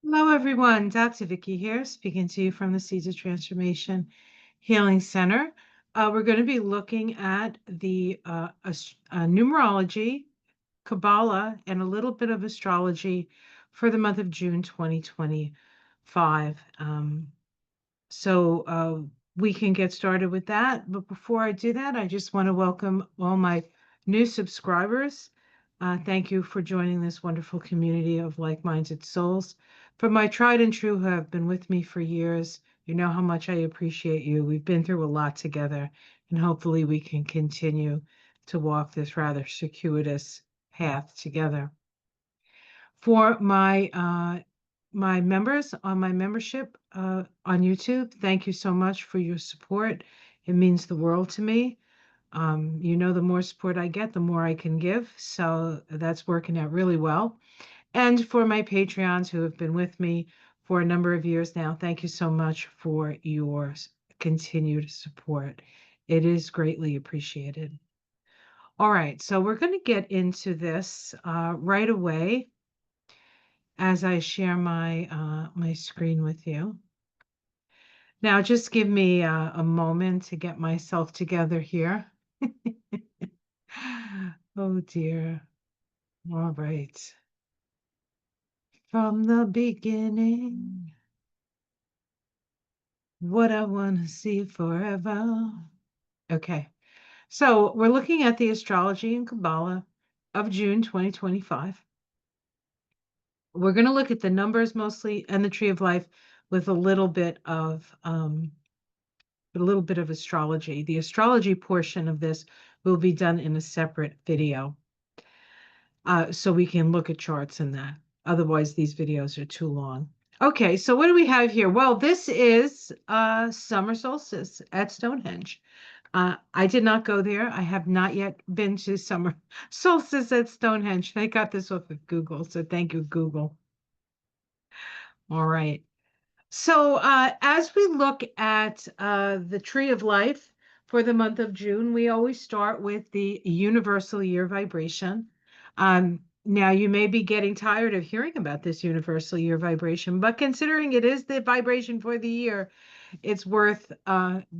Hello, everyone. Dr. Vicky here, speaking to you from the Seeds of Transformation Healing Center. We're going to be looking at the numerology, Kabbalah, and a little bit of astrology for the month of June 2025. So we can get started with that. But before I do that, I just want to welcome all my new subscribers. Thank you for joining this wonderful community of like-minded souls. For my tried and true who have been with me for years, you know how much I appreciate you. We've been through a lot together, and hopefully we can continue to walk this rather circuitous path together. For my members on my membership on YouTube, thank you so much for your support. It means the world to me. The more support I get, the more I can give. So that's working out really well. And for my Patreons who have been with me for a number of years now, thank you so much for your continued support. It is greatly appreciated. All right, so we're going to get into this right away as I share my screen with you. Now, just give me a moment to get myself together here. Oh dear. All right. From the beginning, what I want to see forever. Okay. So we're looking at the astrology and Kabbalah of June 2025. We're going to look at the numbers mostly and the tree of life with a little bit of astrology. The astrology portion of this will be done in a separate video. So we can look at charts and that. Otherwise, these videos are too long. Okay, so what do we have here? Well, this is summer solstice at Stonehenge. I did not go there. I have not yet been to summer solstice at Stonehenge. I got this off of Google, so thank you, Google. All right. So as we look at the tree of life for the month of June, we always start with the universal year vibration. Now, you may be getting tired of hearing about this universal year vibration, but considering it is the vibration for the year, it's worth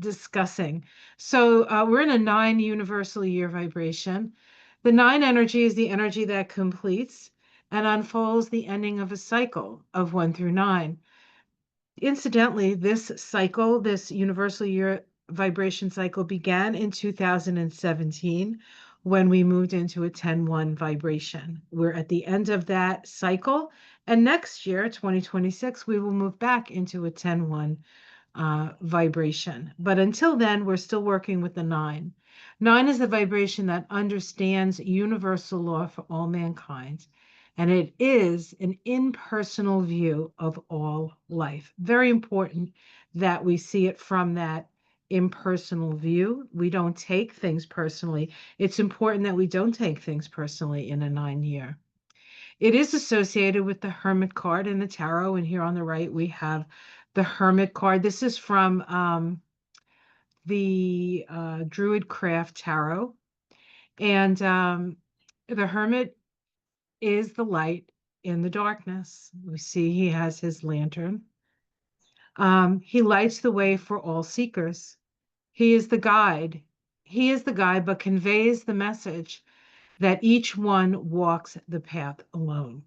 discussing. So we're in a 9 universal year vibration. The 9 energy is the energy that completes and unfolds the ending of a cycle of 1 through 9. Incidentally, this cycle, this universal year vibration cycle, began in 2017 when we moved into a 10-1 vibration. We're at the end of that cycle, and next year, 2026, we will move back into a 10-1 vibration. But until then, we're still working with the 9. 9 is the vibration that understands universal law for all mankind, and it is an impersonal view of all life. Very important that we see it from that impersonal view. We don't take things personally. It's important that we don't take things personally in a 9 year. It is associated with the Hermit card in the tarot, and here on the right we have the Hermit card. This is from the Druid Craft Tarot, and the Hermit is the light in the darkness. We see he has his lantern. He lights the way for all seekers. He is the guide. He is the guide, but conveys the message that each one walks the path alone.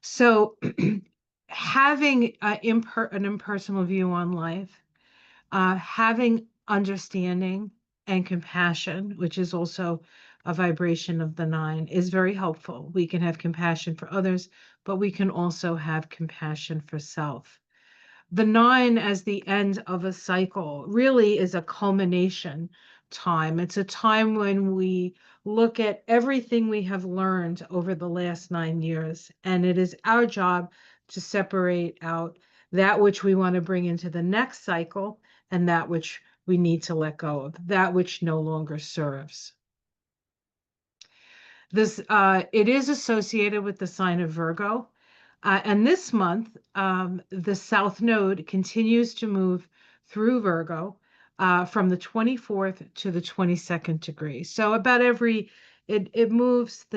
So having an impersonal view on life, having understanding and compassion, which is also a vibration of the 9, is very helpful. We can have compassion for others, but we can also have compassion for self. The 9 as the end of a cycle really is a culmination time. It's a time when we look at everything we have learned over the last 9 years, and it is our job to separate out that which we want to bring into the next cycle and that which we need to let go of, that which no longer serves. It is associated with the sign of Virgo. And this month, the South Node continues to move through Virgo from the 24th to the 22nd degree. So about the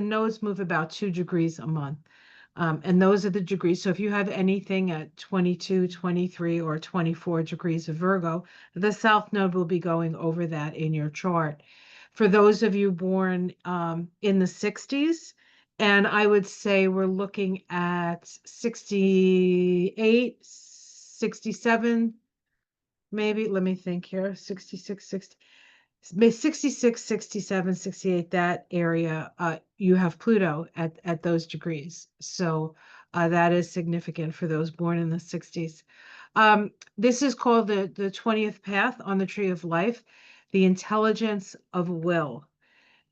nodes move about 2 degrees a month. And those are the degrees. So if you have anything at 22, 23, or 24 degrees of Virgo, the South Node will be going over that in your chart. For those of you born in the 60s, and I would say we're looking at 68, 67, maybe. Let me think here. 66, 60. 66, 67, 68, that area, you have Pluto at those degrees. So that is significant for those born in the 60s. This is called the 20th path on the tree of life, the intelligence of will,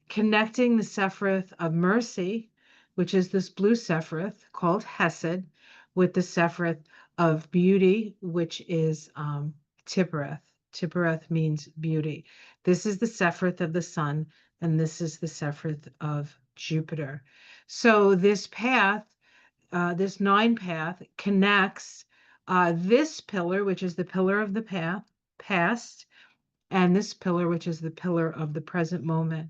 connecting the Sephiroth of mercy, which is this blue Sephiroth called Hesed, with the Sephiroth of beauty, which is Tiphareth. Tiphareth means beauty. This is the Sephiroth of the sun, and this is the Sephiroth of Jupiter. So this path, this 9 path, connects this pillar, which is the pillar of the past, and this pillar, which is the pillar of the present moment.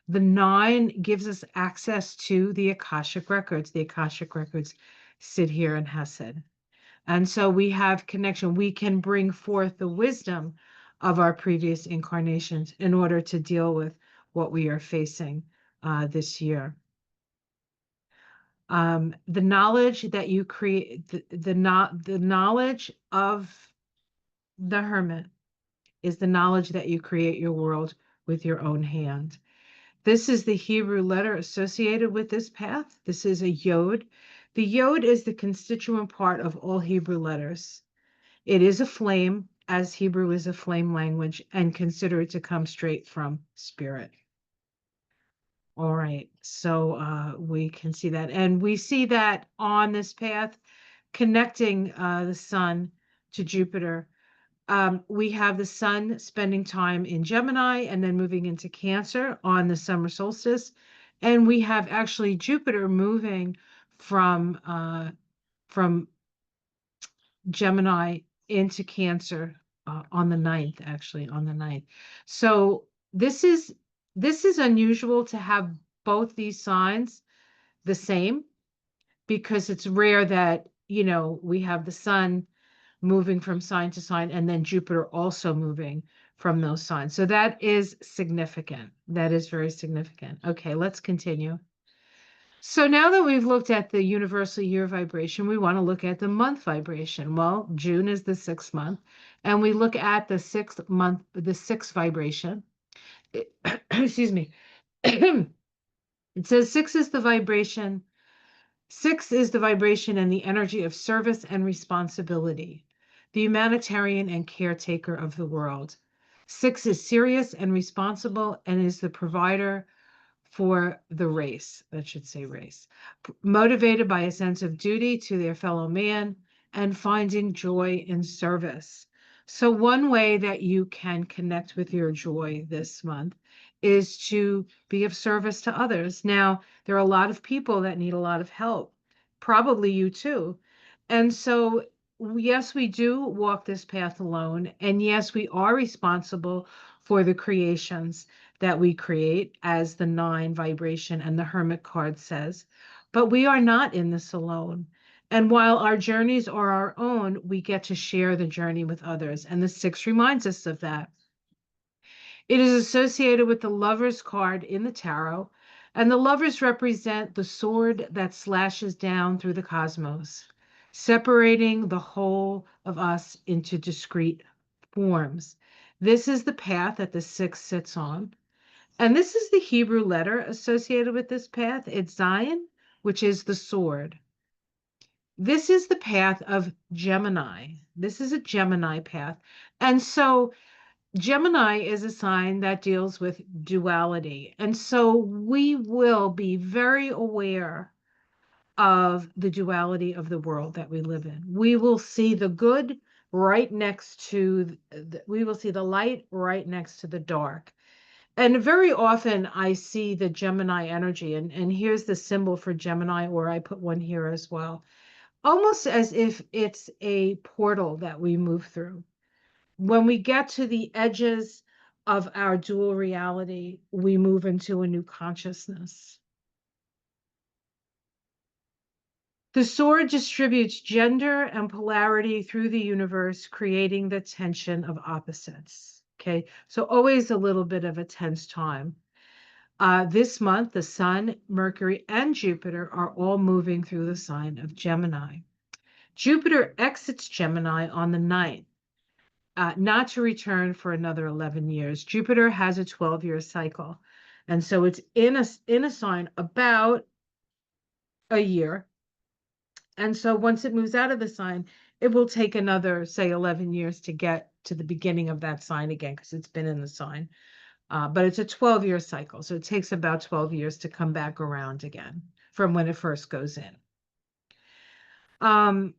The 9 gives us access to the Akashic records. The Akashic records sit here in Hesed. And so we have connection. We can bring forth the wisdom of our previous incarnations in order to deal with what we are facing this year. The knowledge that you create, the knowledge of the hermit is the knowledge that you create your world with your own hand. This is the Hebrew letter associated with this path. This is a yod. The yod is the constituent part of all Hebrew letters. It is a flame, as Hebrew is a flame language, and considered to come straight from spirit. All right, so we can see that. And we see that on this path, connecting the sun to Jupiter. We have the sun spending time in Gemini and then moving into Cancer on the summer solstice. And we have actually Jupiter moving from Gemini into Cancer on the 9th, actually on the 9th. So this is unusual to have both these signs the same, because it's rare that, we have the sun moving from sign to sign and then Jupiter also moving from those signs. So that is significant. That is very significant. Okay, let's continue. So now that we've looked at the universal year vibration, we want to look at the month vibration. Well, June is the 6th month, and we look at the 6th month, the 6th vibration. Excuse me. It says 6 is the vibration. 6 is the vibration and the energy of service and responsibility, the humanitarian and caretaker of the world. 6 is serious and responsible and is the provider for the race, that should say race, motivated by a sense of duty to their fellow man and finding joy in service. So one way that you can connect with your joy this month is to be of service to others. Now, there are a lot of people that need a lot of help, probably you too. And so, yes, we do walk this path alone. And yes, we are responsible for the creations that we create, as the 9 vibration and the Hermit card says. But we are not in this alone. And while our journeys are our own, we get to share the journey with others. And the 6 reminds us of that. It is associated with the Lovers card in the tarot. And the Lovers represent the sword that slashes down through the cosmos, separating the whole of us into discrete forms. This is the path that the 6 sits on. And this is the Hebrew letter associated with this path. It's Zion, which is the sword. This is the path of Gemini. This is a Gemini path. And so Gemini is a sign that deals with duality. And so we will be very aware of the duality of the world that we live in. We will see the good right next to, we will see the light right next to the dark. And very often I see the Gemini energy, and here's the symbol for Gemini, or I put one here as well, almost as if it's a portal that we move through. When we get to the edges of our dual reality, we move into a new consciousness. The sword distributes gender and polarity through the universe, creating the tension of opposites. Okay, so always a little bit of a tense time. This month, the Sun, Mercury, and Jupiter are all moving through the sign of Gemini. Jupiter exits Gemini on the 9th, not to return for another 11 years. Jupiter has a 12-year cycle, and so it's in a sign about a year. And so once it moves out of the sign, it will take another, say, 11 years to get to the beginning of that sign again, because it's been in the sign. But it's a 12-year cycle, so it takes about 12 years to come back around again from when it first goes in.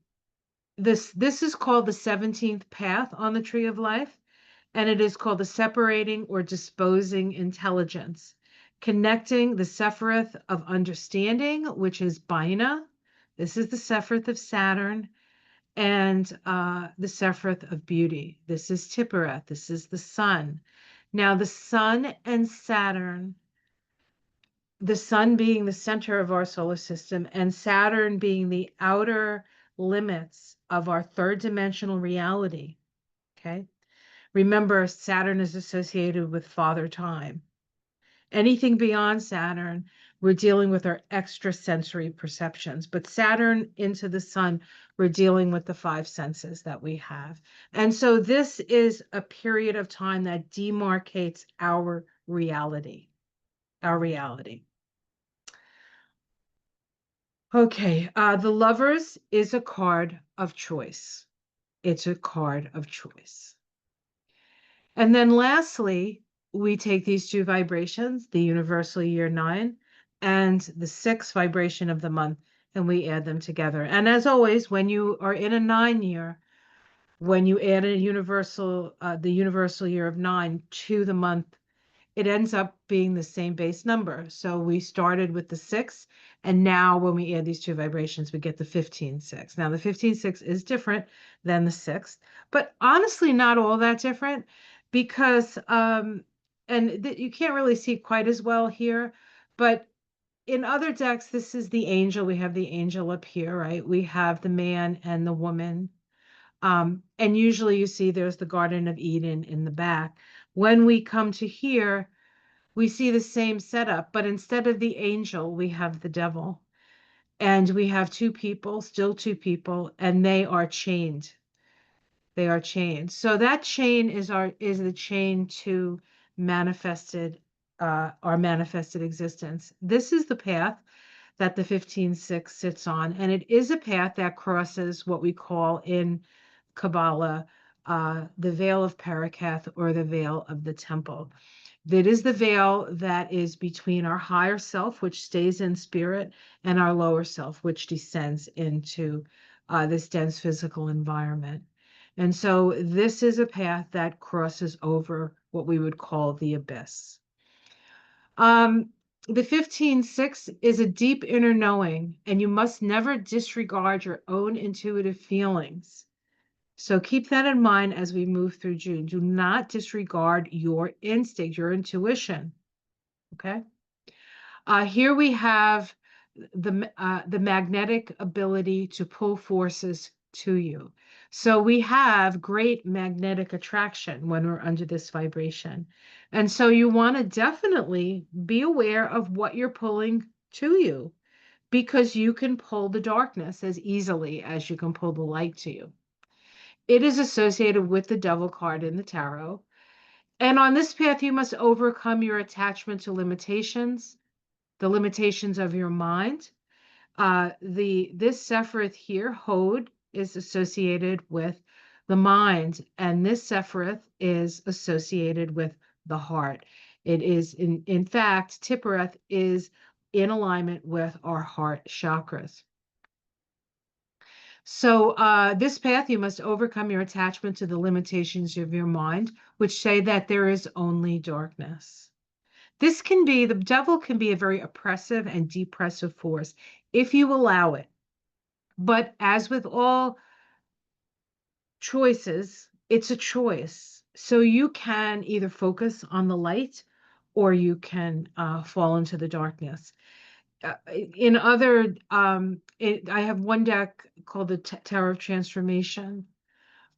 This is called the 17th path on the Tree of Life, and it is called the separating or disposing intelligence, connecting the Sephiroth of understanding, which is Bina. This is the Sephiroth of Saturn, and the Sephiroth of beauty. This is Tiphereth. This is the Sun. Now, the Sun and Saturn, the Sun being the center of our solar system, and Saturn being the outer limits of our third dimensional reality. Okay. Remember, Saturn is associated with Father Time. Anything beyond Saturn, we're dealing with our extrasensory perceptions. But Saturn into the Sun, we're dealing with the 5 senses that we have. And so this is a period of time that demarcates our reality. Our reality. Okay, the Lovers is a card of choice. It's a card of choice. And then lastly, we take these 2 vibrations, the universal year 9 and the 6th vibration of the month, and we add them together. And as always, when you are in a 9 year, when you add a the universal year of 9 to the month, it ends up being the same base number. So we started with the 6, and now when we add these 2 vibrations, we get the 15-6. Now the 15-6 is different than the 6th, but honestly not all that different, because you can't really see quite as well here, but in other decks, this is the angel. We have the angel up here, right? We have the man and the woman. And usually you see there's the Garden of Eden in the back. When we come to here, we see the same setup, but instead of the angel, we have the devil. And we have 2 people, still 2 people, and they are chained. They are chained. So that chain is the chain to our manifested existence. This is the path that the 15-6 sits on, and it is a path that crosses what we call in Kabbalah the veil of Parakath, or the veil of the temple. That is the veil that is between our higher self, which stays in spirit, and our lower self, which descends into this dense physical environment. And so this is a path that crosses over what we would call the abyss. The 15-6 is a deep inner knowing, and you must never disregard your own intuitive feelings. So keep that in mind as we move through June. Do not disregard your instinct, your intuition. Okay. Here we have the magnetic ability to pull forces to you. So we have great magnetic attraction when we're under this vibration. And so you want to definitely be aware of what you're pulling to you, because you can pull the darkness as easily as you can pull the light to you. It is associated with the Devil card in the tarot. And on this path, you must overcome your attachment to limitations, the limitations of your mind. This Sephiroth here, Hod, is associated with the mind, and this Sephiroth is associated with the heart. It is, in fact, Tiphereth is in alignment with our heart chakras. So this path, you must overcome your attachment to the limitations of your mind, which say that there is only darkness. The devil can be a very oppressive and depressive force if you allow it. But as with all choices, it's a choice. So you can either focus on the light, or you can fall into the darkness. in other, I have one deck called the Tower of Transformation,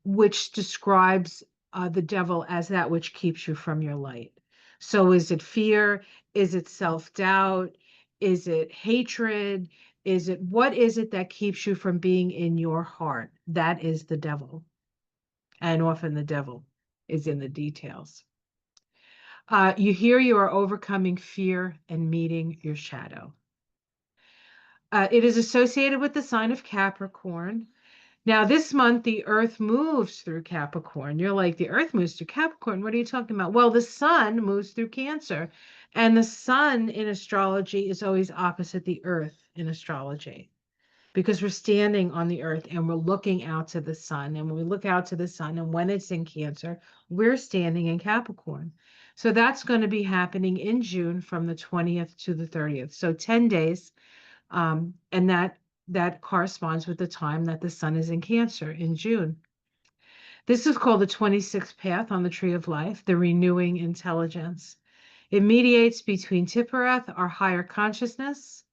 which describes the devil as that which keeps you from your light. So is it fear? Is it self-doubt? Is it hatred? What is it that keeps you from being in your heart? That is the devil. And often the devil is in the details. You are overcoming fear and meeting your shadow. It is associated with the sign of Capricorn. Now, this month, the Earth moves through Capricorn. You're like, the Earth moves through Capricorn. What are you talking about? Well, the sun moves through Cancer. And the sun in astrology is always opposite the Earth in astrology, because we're standing on the Earth and we're looking out to the sun. And when we look out to the sun and when it's in Cancer, we're standing in Capricorn. So that's going to be happening in June from the 20th to the 30th. So 10 days. And that corresponds with the time that the sun is in Cancer in June. This is called the 26th path on the tree of life, the renewing intelligence. It mediates between Tiphereth, our higher consciousness,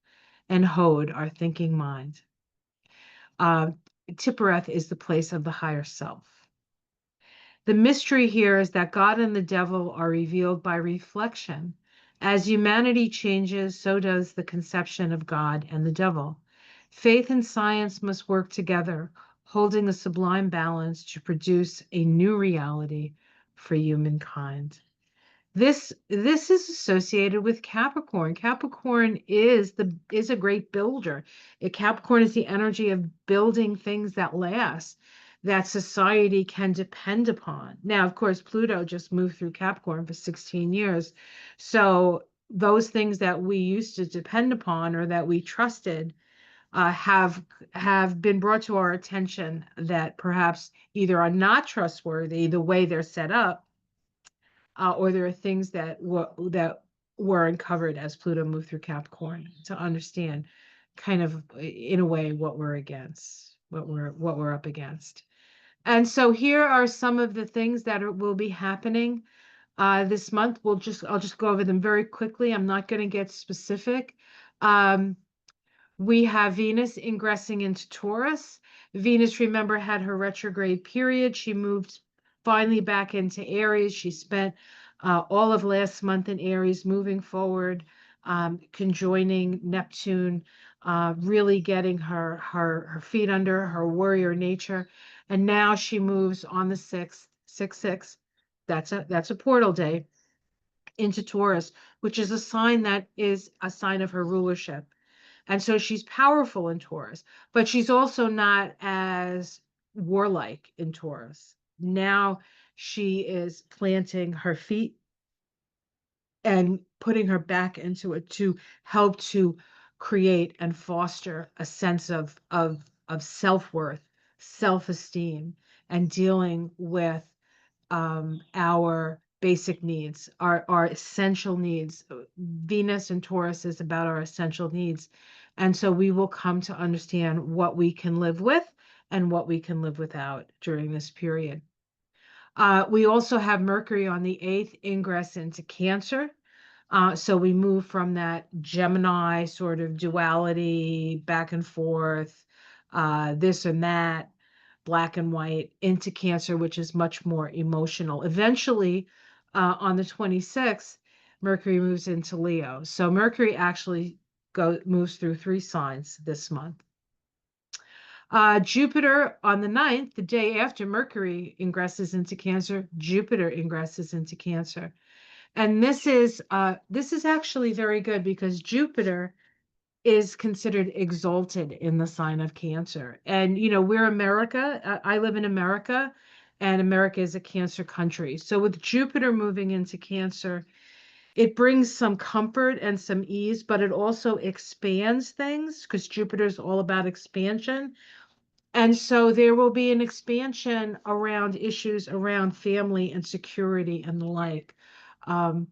and Hod, our thinking mind. Tiphereth is the place of the higher self. The mystery here is that God and the devil are revealed by reflection. As humanity changes, so does the conception of God and the devil. Faith and science must work together, holding a sublime balance to produce a new reality for humankind. This is associated with Capricorn. Capricorn is a great builder. Capricorn is the energy of building things that last, that society can depend upon. Now, of course, Pluto just moved through Capricorn for 16 years. So those things that we used to depend upon or that we trusted have been brought to our attention that perhaps either are not trustworthy the way they're set up, or there are things that were uncovered as Pluto moved through Capricorn, to understand kind of in a way what we're against, what we're up against. And so here are some of the things that will be happening this month. I'll just go over them very quickly. I'm not going to get specific. We have Venus ingressing into Taurus. Venus, remember, had her retrograde period. She moved finally back into Aries. She spent all of last month in Aries, moving forward, conjoining Neptune, really getting her feet under her warrior nature. And now she moves on the 6th, 6/6. That's a portal day into Taurus, which is a sign that is a sign of her rulership. And so she's powerful in Taurus, but she's also not as warlike in Taurus. Now she is planting her feet and putting her back into it to help to create and foster a sense of self-worth, self-esteem, and dealing with our basic needs, our essential needs. Venus and Taurus is about our essential needs. And so we will come to understand what we can live with and what we can live without during this period. We also have Mercury on the 8th ingress into Cancer. So we move from that Gemini sort of duality, back and forth, this and that, black and white, into Cancer, which is much more emotional. Eventually, on the 26th, Mercury moves into Leo. So Mercury actually moves through 3 signs this month. Jupiter on the 9th, the day after Mercury ingresses into Cancer, Jupiter ingresses into Cancer. And this is actually very good, because Jupiter is considered exalted in the sign of Cancer. And, we're America. I live in America, and America is a Cancer country. So with Jupiter moving into Cancer, it brings some comfort and some ease, but it also expands things, because Jupiter is all about expansion. And so there will be an expansion around issues around family and security and the like. I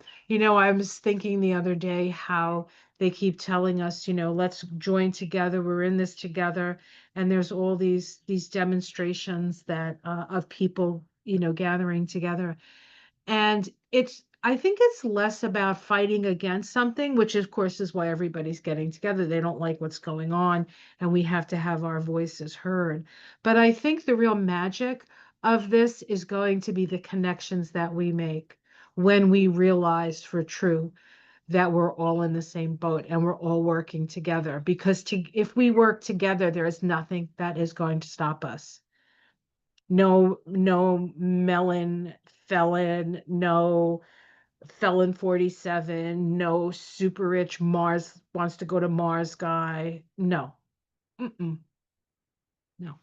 was thinking the other day how they keep telling us, let's join together. We're in this together. And there's all these demonstrations that of people, gathering together. And I think it's less about fighting against something, which of course is why everybody's getting together. They don't like what's going on, and we have to have our voices heard. But I think the real magic of this is going to be the connections that we make when we realize for true that we're all in the same boat and we're all working together. Because if we work together, there is nothing that is going to stop us. No melon felon, no felon 47, no super rich Mars wants to go to Mars guy. No. Mm-mm. No.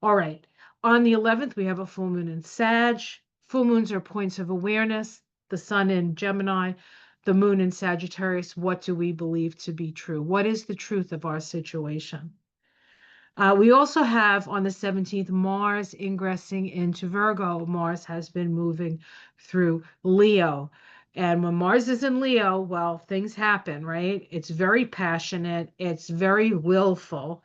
All right. On the 11th, we have a full moon in Sag. Full moons are points of awareness. The sun in Gemini, the moon in Sagittarius. What do we believe to be true? What is the truth of our situation? We also have on the 17th Mars ingressing into Virgo. Mars has been moving through Leo. And when Mars is in Leo, well, things happen, right? It's very passionate, it's very willful.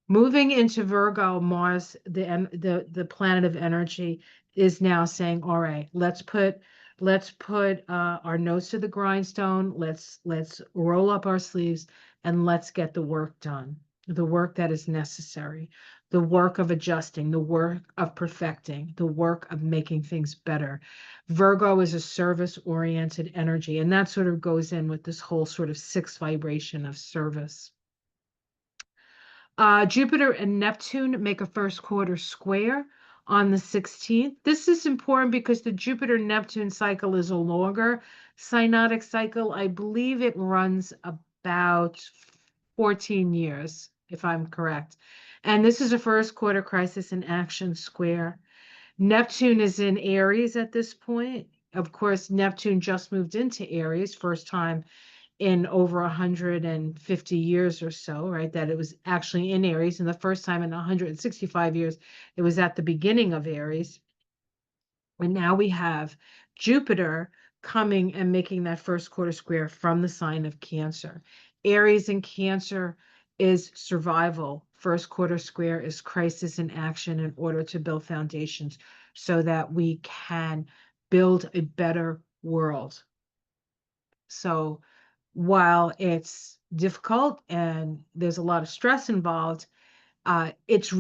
Moving into Virgo, Mars, the planet of energy, is now saying, all right, let's put our nose to the grindstone. Let's roll up our sleeves and let's get the work done. The work that is necessary, the work of adjusting, the work of perfecting, the work of making things better. Virgo is a service-oriented energy, and that sort of goes in with this whole sort of sixth vibration of service. Jupiter and Neptune make a first quarter square on the 16th. This is important because the Jupiter-Neptune cycle is a longer synodic cycle. I believe it runs about 14 years, if I'm correct. And this is a first quarter crisis in action square. Neptune is in Aries at this point. Of course, Neptune just moved into Aries, first time in over 150 years or so, right? That it was actually in Aries. And the first time in 165 years, it was at the beginning of Aries. And now we have Jupiter coming and making that first quarter square from the sign of Cancer. Aries in Cancer is survival. First quarter square is crisis in action in order to build foundations so that we can build a better world. So while it's difficult and there's a lot of stress involved, it's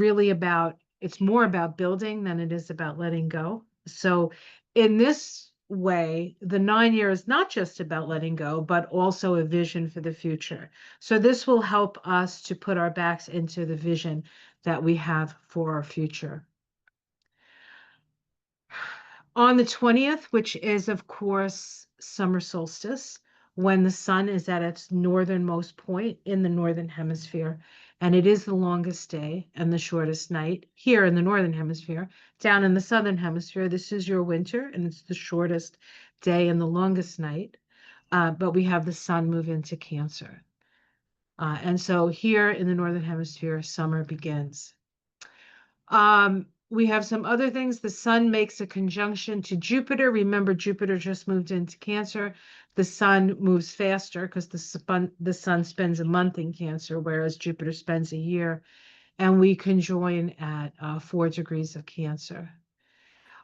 more about building than it is about letting go. So in this way, the 9 year is not just about letting go, but also a vision for the future. So this will help us to put our backs into the vision that we have for our future. On the 20th, which is, of course, summer solstice, when the sun is at its northernmost point in the northern hemisphere, and it is the longest day and the shortest night here in the northern hemisphere. Down in the southern hemisphere, this is your winter, and it's the shortest day and the longest night. But we have the sun move into Cancer. And so here in the northern hemisphere, summer begins. We have some other things. The sun makes a conjunction to Jupiter. Remember, Jupiter just moved into Cancer. The sun moves faster because the sun spends a month in Cancer, whereas Jupiter spends a year. And we conjoin at 4 degrees of Cancer.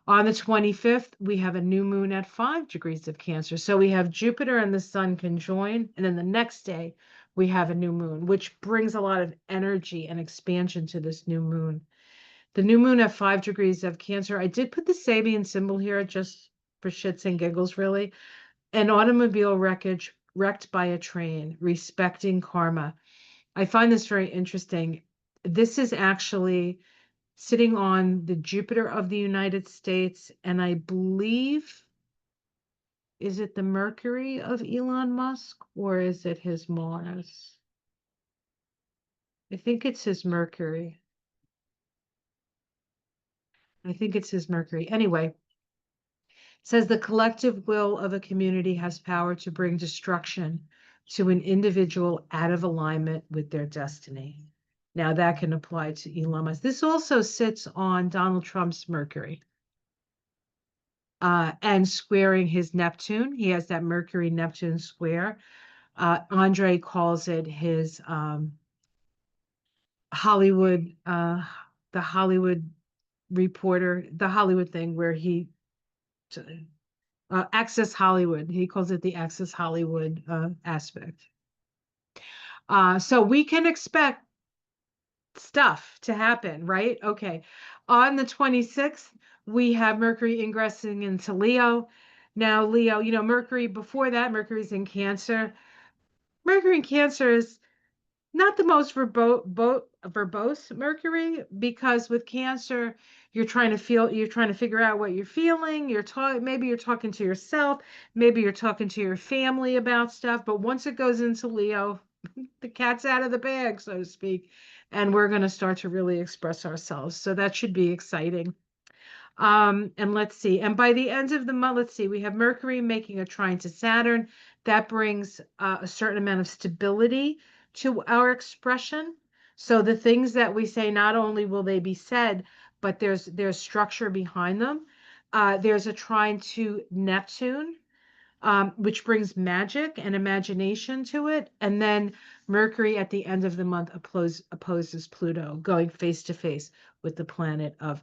On the 25th, we have a new moon at 5 degrees of Cancer. So we have Jupiter and the sun conjoin. And then the next day, we have a new moon, which brings a lot of energy and expansion to this new moon. The new moon at 5 degrees of Cancer. I did put the Sabian symbol here just for shits and giggles, really. An automobile wreckage wrecked by a train, respecting karma. I find this very interesting. This is actually sitting on the Jupiter of the United States, and I believe, is it the Mercury of Elon Musk or is it his Mars? I think it's his Mercury. Anyway, it says the collective will of a community has power to bring destruction to an individual out of alignment with their destiny. Now that can apply to Elon Musk. This also sits on Donald Trump's Mercury and squaring his Neptune. He has that Mercury-Neptune square. Andre calls it his Hollywood, the Hollywood reporter, the Hollywood thing where he Access Hollywood. He calls it the Access Hollywood aspect. So we can expect stuff to happen, right? Okay. On the 26th, we have Mercury ingressing into Leo. Now, Leo, Mercury, before that, Mercury's in Cancer. Mercury in Cancer is not the most verbose Mercury, because with Cancer, you're trying to figure out what you're feeling. Maybe you're talking to yourself, maybe you're talking to your family about stuff. But once it goes into Leo, the cat's out of the bag, so to speak, and we're going to start to really express ourselves. So that should be exciting. And let's see. And by the end of the month, let's see, we have Mercury making a trine to Saturn. That brings a certain amount of stability to our expression. So the things that we say, not only will they be said, but there's structure behind them. There's a trine to Neptune, which brings magic and imagination to it. And then Mercury at the end of the month opposes Pluto, going face to face with the planet of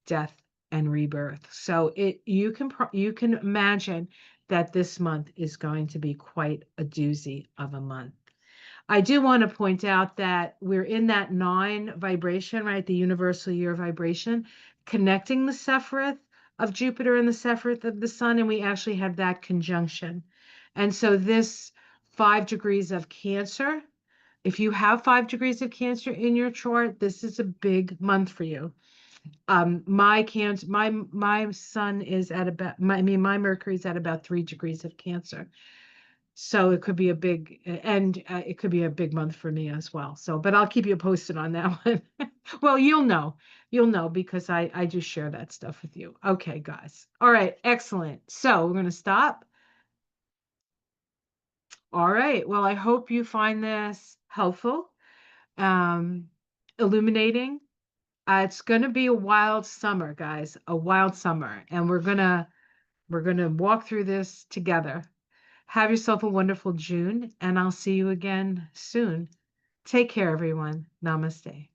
death and rebirth. So you can imagine that this month is going to be quite a doozy of a month. I do want to point out that we're in that 9 vibration, right? The universal year vibration, connecting the Sephiroth of Jupiter and the Sephiroth of the Sun, and we actually have that conjunction. And so this 5 degrees of Cancer, if you have 5 degrees of Cancer in your chart, this is a big month for you. My sun is at about, my Mercury is at about 3 degrees of Cancer. So it could be it could be a big month for me as well. So, but I'll keep you posted on that one. Well, you'll know because I do share that stuff with you. Okay, guys. All right, excellent. So we're going to stop. All right. Well, I hope you find this helpful, illuminating. It's going to be a wild summer, guys, a wild summer, and we're gonna walk through this together. Have yourself a wonderful June, and I'll see you again soon. Take care, everyone. Namaste.